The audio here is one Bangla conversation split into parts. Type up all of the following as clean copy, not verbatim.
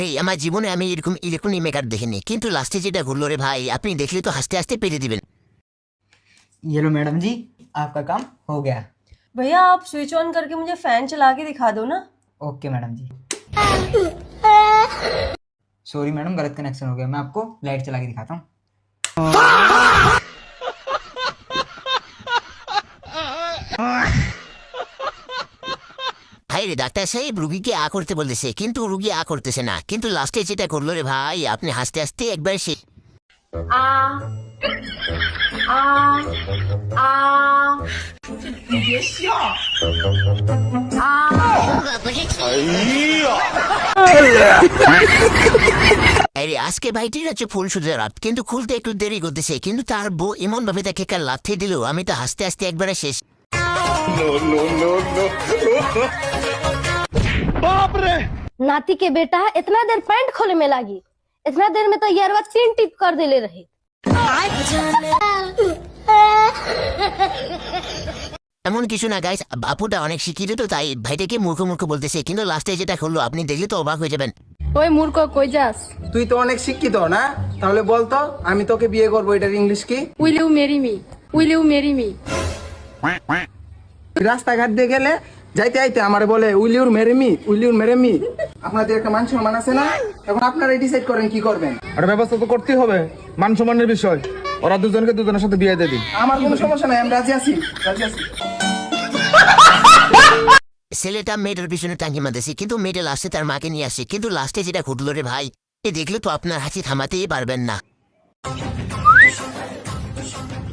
এই আমার জীবনে আমি এরকম ইলেকট্রনিক মেকআপ দেখিনি, কিন্তু লাস্টে যেটা ঘুরলো রে ভাই, আপনি দেখলে তো হাসতে হাসতে পেরে দিবেন। ये लो मैडम जी, आपका काम हो गया। भैया आप स्विच ऑन करके मुझे फैन चला के दिखा दो ना। ओके मैडम जी। सॉरी मैडम, गलत कनेक्शन हो गया। मैं आपको लाइट चला के दिखाता हूँ। ভাই রে ডাক্তার সাহেব রুগীকে আ করতে বলতেছে, কিন্তু রুগী আ করতেছে না, কিন্তু লাস্টে যেটা করলো রে ভাই, আপনি হাসতে হাসতে একবার শেষ। आ आ आ আরে আজকে ভাইটির হচ্ছে ফুল সুদের রাত, কিন্তু খুলতে একটু দেরি করতেছে, কিন্তু তার বউ এমন ভাবে তাকে একটা লাথি দিল, আমি তো হাসতে হাসতে একবারে শেষ। नाती के बेटा इतना देर पैंट खोले में लागी, इतना देर में तो यारवा 3 टिप कर देले रहे। এমন কিছু না গাইস, বাপুটা অনেক শিক্ষিত তো তাই ভাইটাকে মূর্খ মূর্খ বলতেছে, কিন্তু লাস্টে যেটা করলো আপনি দেখলে তো অবাক হয়ে যাবেন। ওই মূর্খ কই যাস? তুই তো অনেক শিক্ষিত না, তাহলে বলতো আমি তোকে বিয়ে করবো, এটার ইংলিশ কি? Will you marry me? Will you marry me? রাস্তাঘাট দিয়ে গেলে যাইতে যাইতে আমারে বলে will your marry me, will your marry me. আপনাদের একটা মান সম্মান আছে না? এখন আপনারাই ডিসাইড করেন কি করবেন। একটা ব্যবস্থা তো করতেই হবে, মান সম্মানের বিষয়। ওরা দুজনকে দুজনের সাথে বিয়ে দিয়ে দিন। আমার কোনো সমস্যা নাই, আমি রাজি আছি, রাজি আছি। ছেলেটা মেয়েটার পিছনে টাঙ্কি মারতেছে, কিন্তু মেয়েটা লাস্টে তার মাকে নিয়ে আসে, কিন্তু লাস্টে যেটা ঘটলো রে ভাই, এ দেখলে তো আপনার হাসি থামাতেই পারবেন না।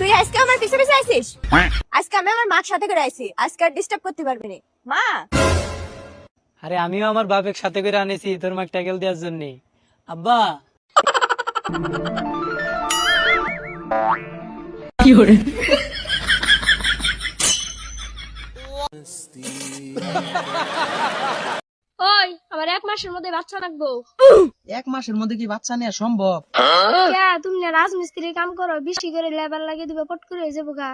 তুই আজকে আমার পিছে পিছে আইছিস? আজকে আমি আমার মার সাথে করে আইছি, আজকে আর ডিস্টার্ব করতে পারবি না। মা, আরে আমিও আমার বাপের সাথে করে আনেছি তোর মাকে ট্যাকেল দেওয়ার জন্য। আব্বা ওই আমার 1 মাসের মধ্যে বাচ্চা লাগবো। 1 মাসের মধ্যে কি বাচ্চা নেওয়া সম্ভব? কে তুমি না রাজমিস্ত্রি কাম করো, বৃষ্টি করে লেবার লাগিয়ে দিবে, পট করে হয়ে যাবো গা।